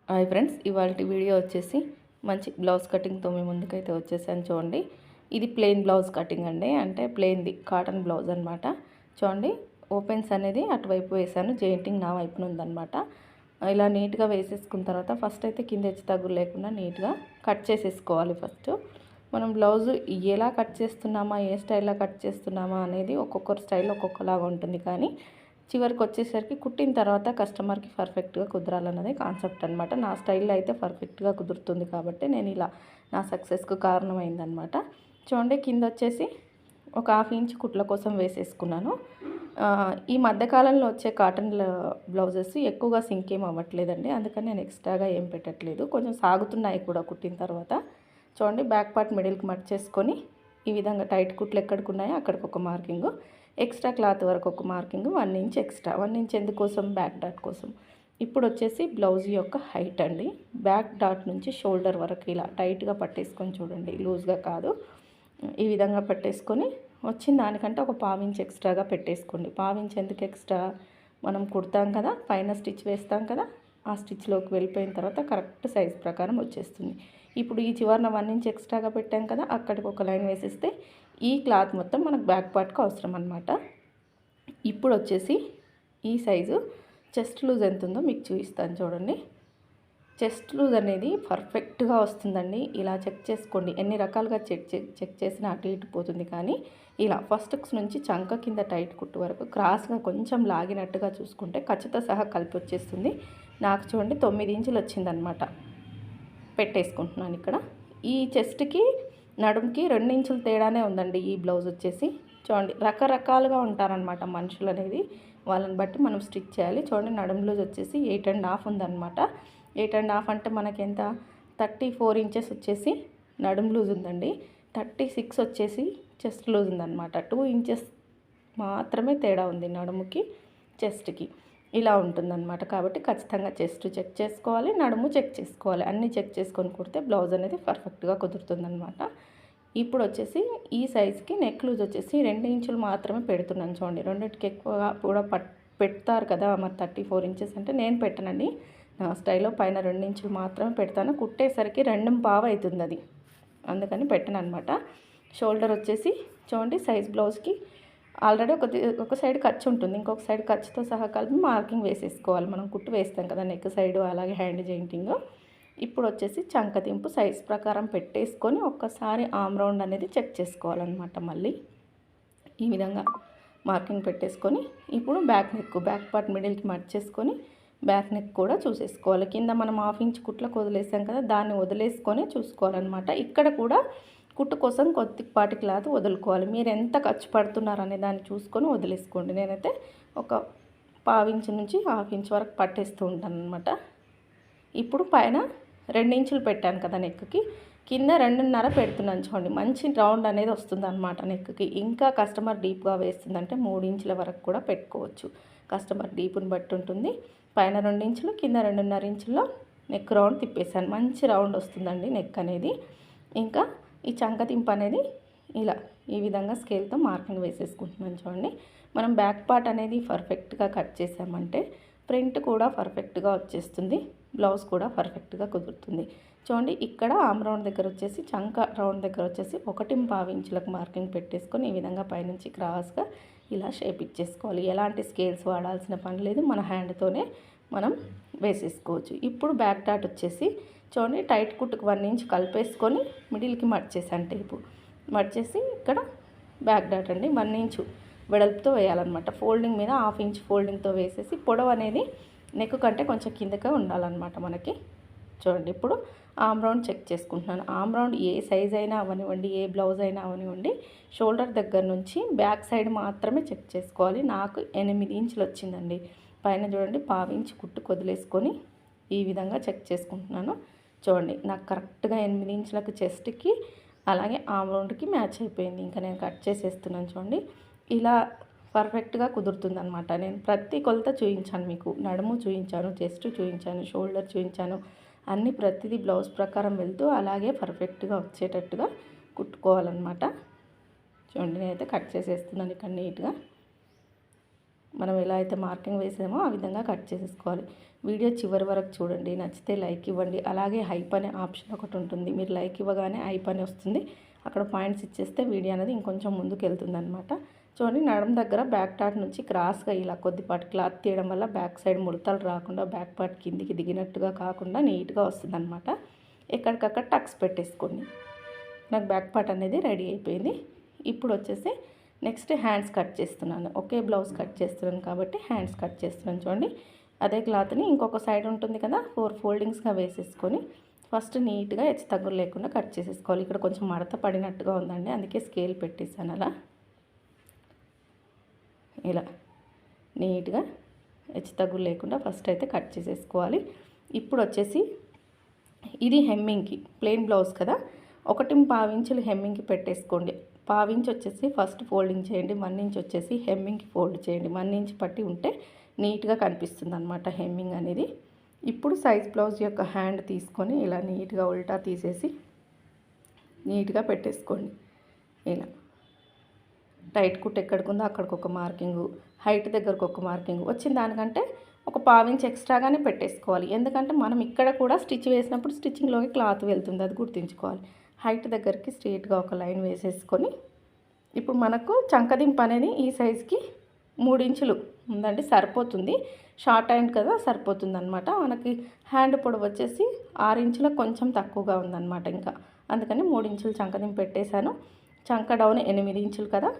Hi friends, ఇవాల్టి video వచ్చేసి మంచి బ్లౌజ్ కటింగ్తో మీ ముందుకైతే వచ్చేసాను. చూడండి, ఇది ప్లెయిన్ బ్లౌజ్ కటింగ్ అండి. అంటే ప్లెయిన్ది కాటన్ బ్లౌజ్ అనమాట. చూడండి, ఓపెన్స్ అనేది అటువైపు వేసాను, జెయింటింగ్ నా వైపున ఉందన్నమాట. ఇలా నీట్గా వేసేసుకున్న తర్వాత ఫస్ట్ అయితే కింద హెచ్చు తగ్గులు లేకుండా నీట్గా కట్ చేసేసుకోవాలి. ఫస్ట్ మనం బ్లౌజ్ ఎలా కట్ చేస్తున్నామా, ఏ స్టైల్లో కట్ చేస్తున్నామా అనేది ఒక్కొక్కరు స్టైల్ ఒక్కొక్కలాగా ఉంటుంది. కానీ చివరికి వచ్చేసరికి కుట్టిన తర్వాత కస్టమర్కి పర్ఫెక్ట్గా కుదరాలన్నదే కాన్సెప్ట్ అనమాట. నా స్టైల్లో అయితే పర్ఫెక్ట్గా కుదురుతుంది కాబట్టి నేను ఇలా నా సక్సెస్కు కారణమైందనమాట. చూడండి, కింద వచ్చేసి ఒక 1/2 ఇంచ్ కుట్ల కోసం వేసేసుకున్నాను. ఈ మధ్యకాలంలో వచ్చే కాటన్ బ్లౌజెస్ ఎక్కువగా సింక్ ఏం అవ్వట్లేదండి, అందుకని నేను ఎక్స్ట్రాగా ఏం పెట్టట్లేదు. కొంచెం సాగుతున్నాయి కూడా కుట్టిన తర్వాత. చూడండి, బ్యాక్ పార్ట్ మిడిల్కి మట్ చేసుకొని ఈ విధంగా టైట్ కుట్లు ఎక్కడికి ఉన్నాయో అక్కడికి ఒక మార్కింగు, ఎక్స్ట్రా క్లాత్ వరకు ఒక మార్కింగ్, 1 ఇంచ్ ఎక్స్ట్రా. 1 ఇంచ్ ఎందుకోసం? బ్యాక్ డాట్ కోసం. ఇప్పుడు వచ్చేసి బ్లౌజ్ యొక్క హైట్ అండి. బ్యాక్ డాట్ నుంచి షోల్డర్ వరకు ఇలా టైట్గా పట్టేసుకొని చూడండి, లూజ్గా కాదు, ఈ విధంగా పెట్టేసుకొని వచ్చిన దానికంటే ఒక 1/4 ఇంచ్ ఎక్స్ట్రాగా పెట్టేసుకోండి. 1/4 ఇంచ్ ఎందుకు ఎక్స్ట్రా? మనం కుడతాం కదా, పైన స్టిచ్ వేస్తాం కదా, ఆ స్టిచ్లోకి వెళ్ళిపోయిన తర్వాత కరెక్ట్ సైజ్ ప్రకారం వచ్చేస్తుంది. ఇప్పుడు ఈ చివరన 1 ఇంచ్ ఎక్స్ట్రాగా పెట్టాం కదా, అక్కడికి ఒక లైన్ వేసేస్తే ఈ క్లాత్ మొత్తం మనకు బ్యాక్ పార్ట్కి అవసరం అనమాట. ఇప్పుడు వచ్చేసి ఈ సైజు చెస్ట్ లూజ్ ఎంత ఉందో మీకు చూపిస్తాను. చూడండి, చెస్ట్ లూజ్ అనేది పర్ఫెక్ట్గా వస్తుందండి. ఇలా చెక్ చేసుకోండి. ఎన్ని రకాలుగా చెక్ చేసినా అటు ఇటు పోతుంది. కానీ ఇలా ఫస్ట్ నుంచి చంక కింద టైట్ కుట్టు వరకు క్రాస్గా కొంచెం లాగినట్టుగా చూసుకుంటే ఖచ్చితంగా సహా కలిపి వచ్చేస్తుంది. నాకు చూడండి 9 ఇంచులు వచ్చిందనమాట. పెట్టేసుకుంటున్నాను ఇక్కడ. ఈ చెస్ట్కి నడుముకి 2 ఇంచుల తేడానే ఉందండి. ఈ బ్లౌజ్ వచ్చేసి చూడండి, రకరకాలుగా ఉంటారనమాట మనుషులు అనేది, వాళ్ళని బట్టి మనం స్టిచ్ చేయాలి. చూడండి, నడుము లూజ్ వచ్చేసి 8.5 ఉందన్నమాట. 8.5 అంటే మనకి ఎంత? 34 ఇంచెస్ వచ్చేసి నడుము లూజ్ ఉందండి. 36 వచ్చేసి చెస్ట్ లూజ్ ఉందన్నమాట. 2 ఇంచెస్ మాత్రమే తేడా ఉంది నడుముకి చెస్ట్కి. ఇలా ఉంటుందన్నమాట. కాబట్టి ఖచ్చితంగా చెస్ట్ చెక్ చేసుకోవాలి, నడుము చెక్ చేసుకోవాలి. అన్నీ చెక్ చేసుకొని కుడితే బ్లౌజ్ అనేది పర్ఫెక్ట్గా కుదురుతుందన్నమాట. ఇప్పుడు వచ్చేసి ఈ సైజుకి నెక్ లూజ్ వచ్చేసి 2 ఇంచులు మాత్రమే పెడుతున్నాను. చూడండి, రెండింటికి ఎక్కువగా కూడా పెడతారు కదా, మరి 34 ఇంచెస్ అంటే నేను పెట్టనండి. నా స్టైల్లో పైన 2 ఇంచులు మాత్రమే పెడతాను. కుట్టేసరికి 2.5 అవుతుంది అది, అందుకని పెట్టను అనమాట. షోల్డర్ వచ్చేసి చూడండి, సైజ్ బ్లౌజ్కి ఆల్రెడీ ఒక సైడ్ ఖర్చు ఉంటుంది, ఇంకొక సైడ్ ఖర్చుతో సహా కలిపి మార్కింగ్ వేసేసుకోవాలి. మనం కుట్టు వేస్తాం కదా నెక్ సైడ్, అలాగే హ్యాండ్ జాయింటింగ్. ఇప్పుడు వచ్చేసి చంకతింపు సైజ్ ప్రకారం పెట్టేసుకొని ఒక్కసారి ఆమ్ రౌండ్ అనేది చెక్ చేసుకోవాలన్నమాట. మళ్ళీ ఈ విధంగా మార్కింగ్ పెట్టేసుకొని ఇప్పుడు బ్యాక్ పార్ట్ మిడిల్కి మర్చ్ చేసుకొని బ్యాక్ నెక్ కూడా చూసేసుకోవాలి. కింద మనం 1/2 ఇంచ్ కుట్లకు వదిలేసాం కదా, దాన్ని వదిలేసుకొని చూసుకోవాలన్నమాట. ఇక్కడ కూడా కుట్టు కోసం కొద్దిపాటి క్లాత్ వదులుకోవాలి. మీరు ఎంత ఖర్చు పడుతున్నారు అనే దాన్ని చూసుకొని వదిలేసుకోండి. నేనైతే ఒక 1/2 ఇంచ్ నుంచి 1/2 ఇంచ్ వరకు పట్టేస్తూ ఉంటాను అనమాట. ఇప్పుడు పైన 2 ఇంచులు పెట్టాను కదా నెక్కి, కింద 2.5 పెడుతున్నాను. చూడండి, మంచి రౌండ్ అనేది వస్తుంది అనమాట నెక్కి. ఇంకా కస్టమర్ డీప్గా వేస్తుందంటే 3 ఇంచుల వరకు కూడా పెట్టుకోవచ్చు. కస్టమర్ డీప్ని బట్టి ఉంటుంది. పైన 2 ఇంచులు, కింద 2.5 ఇంచుల్లో నెక్ రౌండ్ తిప్పేసాను. మంచి రౌండ్ వస్తుందండి నెక్ అనేది. ఇంకా ఈ చంకతింపు అనేది ఇలా ఈ విధంగా స్కేల్తో మార్కింగ్ వేసేసుకుంటున్నాను. చూడండి, మనం బ్యాక్ పార్ట్ అనేది పర్ఫెక్ట్గా కట్ చేసామంటే ప్రింట్ కూడా పర్ఫెక్ట్గా వచ్చేస్తుంది, బ్లౌజ్ కూడా పర్ఫెక్ట్గా కుదురుతుంది. చూడండి, ఇక్కడ ఆమ్ రౌండ్ దగ్గర వచ్చేసి చంక రౌండ్ దగ్గర వచ్చేసి 1.5 ఇంచులకు మార్కింగ్ పెట్టేసుకొని ఈ విధంగా పైనుంచి క్రాస్గా ఇలా షేప్ ఇచ్చేసుకోవాలి. ఎలాంటి స్కేల్స్ వాడాల్సిన పని లేదు, మన హ్యాండ్తోనే మనం వేసేసుకోవచ్చు. ఇప్పుడు బ్యాక్ డాట్ వచ్చేసి చూడండి, టైట్ కుట్టుకు 1 ఇంచ్ కలిపేసుకొని మిడిల్కి మర్చేసాను. టేపు మర్చేసి ఇక్కడ బ్యాక్ డాట్ అండి 1 ఇంచు వెడల్పుతో వేయాలన్నమాట. ఫోల్డింగ్ మీద 1/2 ఇంచ్ ఫోల్డింగ్తో వేసేసి పొడవు అనేది నెక్ కంటే కొంచెం కిందకే ఉండాలన్నమాట మనకి. చూడండి, ఇప్పుడు ఆమ్ రౌండ్ చెక్ చేసుకుంటున్నాను. ఆమ్ రౌండ్ ఏ సైజ్ అయినా అవనివ్వండి, ఏ బ్లౌజ్ అయినా అవనివ్వండి, షోల్డర్ దగ్గర నుంచి బ్యాక్ సైడ్ మాత్రమే చెక్ చేసుకోవాలి. నాకు 8 ఇంచులు వచ్చిందండి. పైన చూడండి 1/2 ఇంచ్ కుట్టు వదిలేసుకొని ఈ విధంగా చెక్ చేసుకుంటున్నాను. చూడండి, నాకు కరెక్ట్గా 8 ఇంచులకు చెస్ట్కి అలాగే ఆమ్ రౌండ్కి మ్యాచ్ అయిపోయింది. ఇంకా నేను కట్ చేసేస్తున్నాను. చూడండి, ఇలా పర్ఫెక్ట్గా కుదురుతుందనమాట. నేను ప్రతి కొలత చూపించాను మీకు. నడుము చూపించాను, చెస్ట్ చూపించాను, షోల్డర్ చూపించాను. అన్నీ ప్రతిదీ బ్లౌజ్ ప్రకారం వెళ్తూ అలాగే పర్ఫెక్ట్గా వచ్చేటట్టుగా కుట్టుకోవాలన్నమాట. చూడండి, నేనైతే కట్ చేసేస్తున్నాను ఇక్కడ నీట్గా. మనం ఎలా అయితే మార్కింగ్ వేసామో ఆ విధంగా కట్ చేసేసుకోవాలి. వీడియో చివరి వరకు చూడండి. నచ్చితే లైక్ ఇవ్వండి. అలాగే హైప్ అనే ఆప్షన్ ఒకటి ఉంటుంది. మీరు లైక్ ఇవ్వగానే హైప్ అని వస్తుంది. అక్కడ పాయింట్స్ ఇచ్చేస్తే వీడియో అనేది ఇంకొంచెం ముందుకు వెళ్తుందనమాట. చూడండి, నడుం దగ్గర బ్యాక్ పార్ట్ నుంచి క్రాస్గా ఇలా కొద్దిపాటి క్లాత్ తీయడం వల్ల బ్యాక్ సైడ్ ముడతలు రాకుండా బ్యాక్ పార్ట్ కిందికి దిగినట్టుగా కాకుండా నీట్గా వస్తుందన్నమాట. ఎక్కడికక్కడ టక్స్ పెట్టేసుకోండి. నాకు బ్యాక్ పార్ట్ అనేది రెడీ అయిపోయింది. ఇప్పుడు వచ్చేసి నెక్స్ట్ హ్యాండ్స్ కట్ చేస్తున్నాను. ఒకే బ్లౌజ్ కట్ చేస్తున్నాను కాబట్టి హ్యాండ్స్ కట్ చేస్తున్నాను. చూడండి, అదే క్లాత్ని ఇంకొక సైడ్ ఉంటుంది కదా, 4 ఫోల్డింగ్స్గా వేసేసుకొని ఫస్ట్ నీట్గా హెచ్చు తగ్గులు లేకుండా కట్ చేసేసుకోవాలి. ఇక్కడ కొంచెం మడత పడినట్టుగా ఉందండి, అందుకే స్కేల్ పెట్టేసాను. అలా ఇలా నీట్గా హెచ్చు తగ్గులు లేకుండా ఫస్ట్ అయితే కట్ చేసేసుకోవాలి. ఇప్పుడు వచ్చేసి ఇది హెమ్మింగ్కి, ప్లెయిన్ బ్లౌజ్ కదా, 1.5 ఇంచులు హెమ్మింగ్కి పెట్టేసుకోండి. 1/2 ఇంచ్ వచ్చేసి ఫస్ట్ ఫోల్డింగ్ చేయండి, 1 ఇంచ్ వచ్చేసి హెమ్మింగ్కి ఫోల్డ్ చేయండి. 1 ఇంచ్ పట్టి ఉంటే నీట్గా కనిపిస్తుంది అనమాట హెమ్మింగ్ అనేది. ఇప్పుడు సైజ్ బ్లౌజ్ యొక్క హ్యాండ్ తీసుకొని ఇలా నీట్గా ఉల్టా తీసేసి నీట్గా పెట్టేసుకోండి. ఇలా టైట్ కుట్ ఎక్కడికి ఉందో అక్కడికి ఒక మార్కింగు, హైట్ దగ్గరకు ఒక మార్కింగ్ వచ్చిన దానికంటే ఒక 1/2 ఇంచ్ ఎక్స్ట్రాగానే పెట్టేసుకోవాలి. ఎందుకంటే మనం ఇక్కడ కూడా స్టిచ్ వేసినప్పుడు స్టిచ్చింగ్లోకి క్లాత్ వెళ్తుంది, అది గుర్తుంచుకోవాలి. హైట్ దగ్గరికి స్ట్రైట్గా ఒక లైన్ వేసేసుకొని ఇప్పుడు మనకు చంకదింపు అనేది ఈ సైజుకి 3 ఇంచులు ఉందండి, సరిపోతుంది. షార్ట్ హ్యాండ్ కదా, సరిపోతుంది అనమాట. మనకి హ్యాండ్ పొడవు వచ్చేసి 6 ఇంచులకు కొంచెం తక్కువగా ఉందన్నమాట. ఇంకా అందుకని 3 ఇంచులు చంకదింపు పెట్టేశాను. చంక డౌన్ 8 ఇంచులు కదా,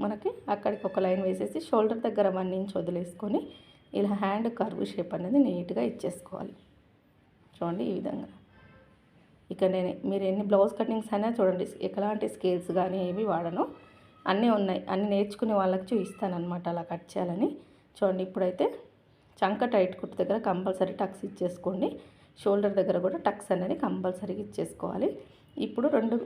మనకి అక్కడికి ఒక లైన్ వేసేసి షోల్డర్ దగ్గర 1 ఇంచ్ వదిలేసుకొని ఇలా హ్యాండ్ కర్వ్ షేప్ అనేది నీట్గా ఇచ్చేసుకోవాలి. చూడండి ఈ విధంగా. ఇక మీరు ఎన్ని బ్లౌజ్ కటింగ్స్ అయినా చూడండి, ఎలాంటి స్కేల్స్ కానీ ఏవి వాడను, అన్నీ ఉన్నాయి. అన్నీ నేర్చుకునే వాళ్ళకి చూపిస్తానమాట అలా కట్ చేయాలని. చూడండి, ఇప్పుడైతే చంక టైట్ కుట్టు దగ్గర కంపల్సరీ టక్స్ ఇచ్చేసుకోండి. షోల్డర్ దగ్గర కూడా టక్స్ అనేది కంపల్సరీగా ఇచ్చేసుకోవాలి. ఇప్పుడు 2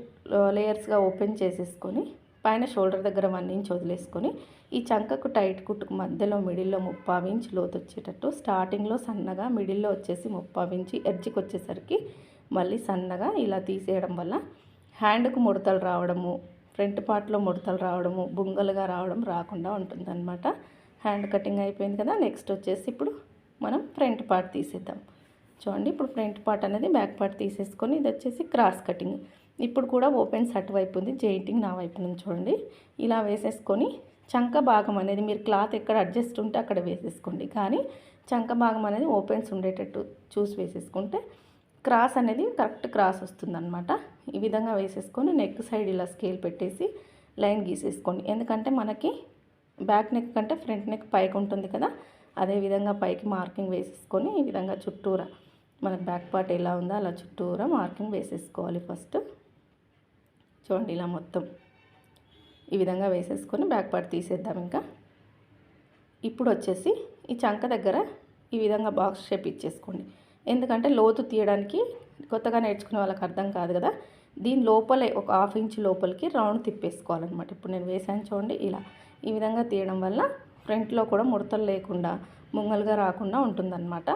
లేయర్స్గా ఓపెన్ చేసేసుకొని పైన షోల్డర్ దగ్గర 1 ఇంచ్ వదిలేసుకొని ఈ చంకకు టైట్ కుట్టుకు మధ్యలో మిడిల్లో 3/4 ఇంచ్ లోతు వచ్చేటట్టు స్టార్టింగ్లో సన్నగా, మిడిల్లో వచ్చేసి 3/4 ఇంచ్, ఎడ్జ్కి వచ్చేసరికి మళ్ళీ సన్నగా ఇలా తీసేయడం వల్ల హ్యాండ్కు ముడతలు రావడము, ఫ్రంట్ పార్ట్లో ముడతలు రావడము, బుంగలుగా రావడం రాకుండా ఉంటుందన్నమాట. హ్యాండ్ కటింగ్ అయిపోయింది కదా. నెక్స్ట్ వచ్చేసి ఇప్పుడు మనం ఫ్రంట్ పార్ట్ తీసేద్దాం. చూడండి, ఇప్పుడు ఫ్రంట్ పార్ట్ అనేది బ్యాక్ పార్ట్ తీసేసుకొని ఇది వచ్చేసి క్రాస్ కటింగ్. ఇప్పుడు కూడా ఓపెన్స్ అటువైపు ఉంది, జెయింటింగ్ నా వైపు నుంచి చూడండి. ఇలా వేసేసుకొని చంక భాగం అనేది మీరు క్లాత్ ఎక్కడ అడ్జస్ట్ ఉంటే అక్కడ వేసేసుకోండి, కానీ చంక భాగం అనేది ఓపెన్స్ ఉండేటట్టు చూసి వేసేసుకుంటే క్రాస్ అనేది కరెక్ట్ క్రాస్ వస్తుందన్నమాట. ఈ విధంగా వేసేసుకొని నెక్ సైడ్ ఇలా స్కేల్ పెట్టేసి లైన్ గీసేసుకోండి. ఎందుకంటే మనకి బ్యాక్ నెక్ కంటే ఫ్రంట్ నెక్ పైకి ఉంటుంది కదా, అదేవిధంగా పైకి మార్కింగ్ వేసేసుకొని ఈ విధంగా చుట్టూరా మనకు బ్యాక్ పార్ట్ ఎలా ఉందో అలా చుట్టూరా మార్కింగ్ వేసేసుకోవాలి ఫస్ట్. చూడండి, ఇలా మొత్తం ఈ విధంగా వేసేసుకొని బ్యాక్ పార్ట్ తీసేద్దాం. ఇంకా ఇప్పుడు వచ్చేసి ఈ చంక దగ్గర ఈ విధంగా బాక్స్ షేప్ ఇచ్చేసుకోండి. ఎందుకంటే లోతు తీయడానికి కొత్తగా నేర్చుకునే వాళ్ళకి అర్థం కాదు కదా, దీని లోపలే ఒక 1/2 ఇంచ్ లోపలికి రౌండ్ తిప్పేసుకోవాలన్నమాట. ఇప్పుడు నేను వేసాను చూడండి, ఇలా ఈ విధంగా తీయడం వల్ల ఫ్రంట్లో కూడా ముడతలు లేకుండా ముంగలుగా రాకుండా ఉంటుందన్నమాట.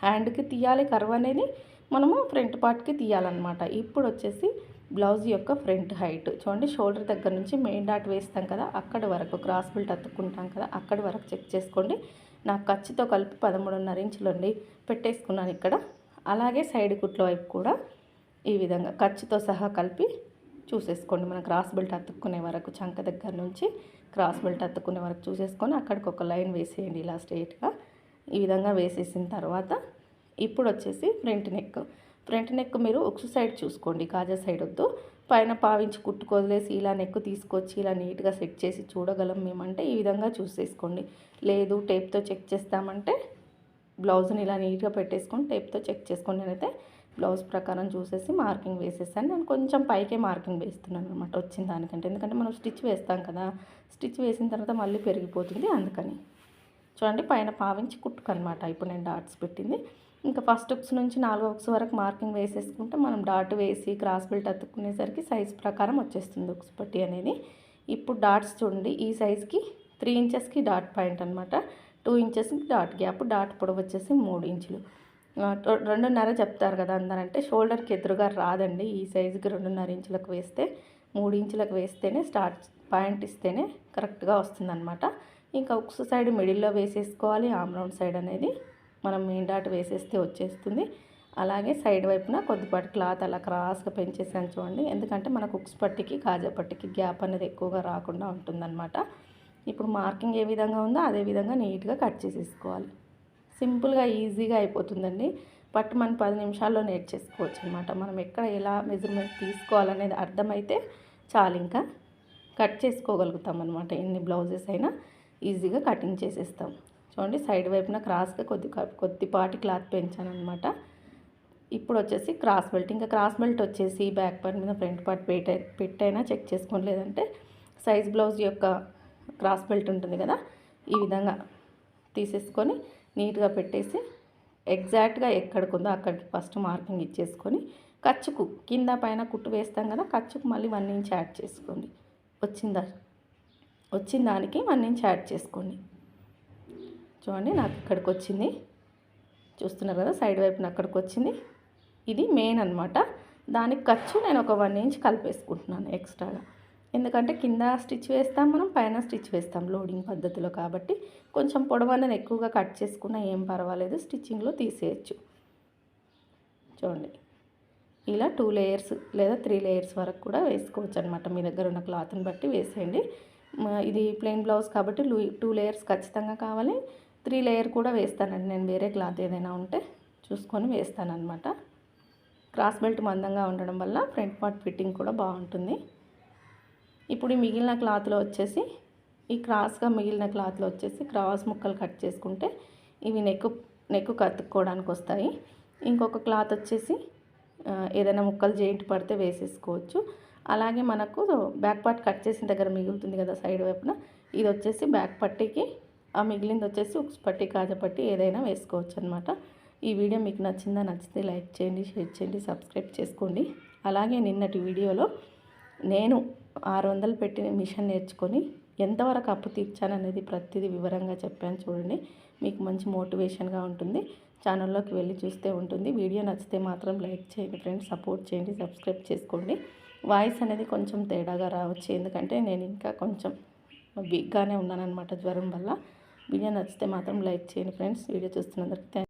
హ్యాండ్కి తీయాలి కర్వ్ అనేది, మనము ఫ్రంట్ పార్ట్కి తీయాలన్నమాట. ఇప్పుడు వచ్చేసి బ్లౌజ్ యొక్క ఫ్రంట్ హైట్ చూడండి, షోల్డర్ దగ్గర నుంచి మెయిన్ డాట్ వేస్తాం కదా, అక్కడి వరకు క్రాస్ బిల్ట్ అతుక్కుంటాం కదా, అక్కడి వరకు చెక్ చేసుకోండి. నాకు ఖర్చుతో కలిపి 13.5 ఇంచులు అండి పెట్టేసుకున్నాను ఇక్కడ. అలాగే సైడ్ కుట్ల వైపు కూడా ఈ విధంగా ఖర్చుతో సహా కలిపి చూసేసుకోండి. మనం క్రాస్ బెల్ట్ అతుక్కునే వరకు, చంక దగ్గర నుంచి క్రాస్ బెల్ట్ అతుక్కునే వరకు చూసేసుకొని అక్కడికి ఒక లైన్ వేసేయండి ఇలా స్ట్రైట్గా. ఈ విధంగా వేసేసిన తర్వాత ఇప్పుడు వచ్చేసి ఫ్రంట్ నెక్ మీరు ఉక్సు సైడ్ చూసుకోండి, కాజా సైడ్ వద్దు. పైన 1/2 ఇంచ్ కుట్టుకు వదిలేసి ఇలా నెక్ తీసుకొచ్చి ఇలా నీట్గా సెట్ చేసి చూడగలం మేమంటే ఈ విధంగా చూసేసుకోండి. లేదు టేప్తో చెక్ చేస్తామంటే బ్లౌజ్ని ఇలా నీట్గా పెట్టేసుకొని టేప్తో చెక్ చేసుకోండి. నేనైతే బ్లౌజ్ ప్రకారం చూసేసి మార్కింగ్ వేసేసాను. నేను కొంచెం పైకే మార్కింగ్ వేస్తున్నాను అనమాట వచ్చిన దానికంటే, ఎందుకంటే మనం స్టిచ్ వేస్తాం కదా, స్టిచ్ వేసిన తర్వాత మళ్ళీ పెరిగిపోతుంది, అందుకని. చూడండి, పైన 1/2 ఇంచ్ కుట్టుకు అనమాట ఇప్పుడు నేను డాట్స్ పెట్టింది. ఇంకా ఫస్ట్ ఉక్స్ నుంచి 4వ ఉక్స్ వరకు మార్కింగ్ వేసేసుకుంటే మనం డాట్ వేసి క్రాస్ బెల్ట్ అతుక్కునేసరికి సైజ్ ప్రకారం వచ్చేస్తుంది ఉక్స్ పట్టి అనేది. ఇప్పుడు డాట్స్ చూడండి, ఈ సైజ్కి 3 ఇంచెస్కి డాట్ పాయింట్ అనమాట, 2 ఇంచెస్కి డాట్ గ్యాప్, డాట్ పొడవు వచ్చేసి 3 ఇంచులు. 2.5 చెప్తారు కదా అందరంటే, షోల్డర్కి ఎదురుగా రాదండి. ఈ సైజుకి 2.5 ఇంచులకు వేస్తే, 3 ఇంచులకు వేస్తేనే స్టార్ట్ పాయింట్ ఇస్తేనే కరెక్ట్గా వస్తుందన్నమాట. ఇంకా ఉక్స్ సైడ్ మిడిల్లో వేసేసుకోవాలి. ఆమ్ రౌండ్ సైడ్ అనేది మనం మెయిన్ డాట్ వేసేస్తే వచ్చేస్తుంది. అలాగే సైడ్ వైపున కొద్దిపాటి క్లాత్ అలా క్రాస్గా పెంచేసాను చూడండి. ఎందుకంటే మనకు ఉక్స్ పట్టికి కాజా పట్టికి గ్యాప్ అనేది ఎక్కువగా రాకుండా ఉంటుందన్నమాట. ఇప్పుడు మార్కింగ్ ఏ విధంగా ఉందో అదే విధంగా నీట్గా కట్ చేసేసుకోవాలి. సింపుల్గా ఈజీగా అయిపోతుందండి. పట్టు మనం 10 నిమిషాల్లో నేర్చేసుకోవచ్చు అనమాట. మనం ఎక్కడ ఎలా మెజర్మెంట్ తీసుకోవాలనేది అర్థమైతే చాలు, ఇంకా కట్ చేసుకోగలుగుతాం అనమాట. ఎన్ని బ్లౌజెస్ అయినా ఈజీగా కటింగ్ చేసేస్తాం. చూడండి సైడ్ వైపున క్రాస్గా కొద్దిపాటి క్లాత్ పెంచాను అనమాట. ఇప్పుడు వచ్చేసి క్రాస్ బెల్ట్. ఇంకా క్రాస్ బెల్ట్ వచ్చేసి బ్యాక్ పార్ట్ మీద ఫ్రంట్ పార్ట్ పెట్టైనా చెక్ చేసుకోండి. లేదంటే సైజ్ బ్లౌజ్ యొక్క క్రాస్ బెల్ట్ ఉంటుంది కదా, ఈ విధంగా తీసేసుకొని నీట్గా పెట్టేసి ఎగ్జాక్ట్గా ఎక్కడికి ఉందో అక్కడికి ఫస్ట్ మార్కింగ్ ఇచ్చేసుకొని ఖర్చుకు కింద పైన కుట్టు వేస్తాం కదా, ఖర్చుకు మళ్ళీ 1 ఇంచ్ యాడ్ చేసుకోండి. వచ్చిన దానికి 1 ఇంచ్ యాడ్ చేసుకోండి. చూడండి నాకు ఇక్కడికి వచ్చింది, చూస్తున్నారు కదా, సైడ్ వైపున అక్కడికి వచ్చింది. ఇది మెయిన్ అనమాట. దానికి ఖర్చు నేను ఒక 1 ఇంచ్ కలిపేసుకుంటున్నాను ఎక్స్ట్రాగా. ఎందుకంటే కింద స్టిచ్ వేస్తాం మనం, పైన స్టిచ్ వేస్తాం లోడింగ్ పద్ధతిలో. కాబట్టి కొంచెం పొడవు అనేది ఎక్కువగా కట్ చేసుకున్నా ఏం పర్వాలేదు, స్టిచ్చింగ్లో తీసేయచ్చు. చూడండి ఇలా 2 లేయర్స్ లేదా 3 లేయర్స్ వరకు కూడా వేసుకోవచ్చు అనమాట. మీ దగ్గర ఉన్న క్లాత్ని బట్టి వేసేయండి. ఇది ప్లెయిన్ బ్లౌజ్ కాబట్టి 2 లేయర్స్ ఖచ్చితంగా కావాలి. 3 లేయర్ కూడా వేస్తానండి నేను, వేరే క్లాత్ ఏదైనా ఉంటే చూసుకొని వేస్తానన్నమాట. క్రాస్ బెల్ట్ మందంగా ఉండడం వల్ల ఫ్రంట్ పార్ట్ ఫిట్టింగ్ కూడా బాగుంటుంది. ఇప్పుడు ఈ మిగిలిన క్లాత్లో వచ్చేసి ఈ క్రాస్గా మిగిలిన క్లాత్లో వచ్చేసి క్రాస్ ముక్కలు కట్ చేసుకుంటే ఇవి నెక్కు కత్తుక్కోవడానికి వస్తాయి. ఇంకొక క్లాత్ వచ్చేసి ఏదైనా ముక్కలు జాయింట్ పడితే వేసేసుకోవచ్చు. అలాగే మనకు బ్యాక్ పార్ట్ కట్ చేసిన దగ్గర మిగులుతుంది కదా సైడ్ వైపున, ఇది వచ్చేసి బ్యాక్ పట్టీకి, ఆ మిగిలింది వచ్చేసి ఉక్స్ పట్టీ కాజా పట్టీ ఏదైనా వేసుకోవచ్చు అనమాట. ఈ వీడియో మీకు నచ్చితే లైక్ చేయండి, షేర్ చేయండి, సబ్స్క్రైబ్ చేసుకోండి. అలాగే నిన్నటి వీడియోలో నేను 600 పెట్టి మిషన్ నేర్చుకొని ఎంతవరకు అప్పు తీర్చాననేది ప్రతిదీ వివరంగా చెప్పాను చూడండి. మీకు మంచి మోటివేషన్గా ఉంటుంది. ఛానల్లోకి వెళ్ళి చూస్తే ఉంటుంది. వీడియో నచ్చితే మాత్రం లైక్ చేయండి ఫ్రెండ్స్, సపోర్ట్ చేయండి, సబ్స్క్రైబ్ చేసుకోండి. వాయిస్ అనేది కొంచెం తేడాగా రావచ్చు, ఎందుకంటే నేను ఇంకా కొంచెం వీక్గానే ఉన్నానన్నమాట జ్వరం వల్ల. వీడియో నచ్చితే మాత్రం లైక్ చేయండి ఫ్రెండ్స్. వీడియో చూస్తున్నందుకు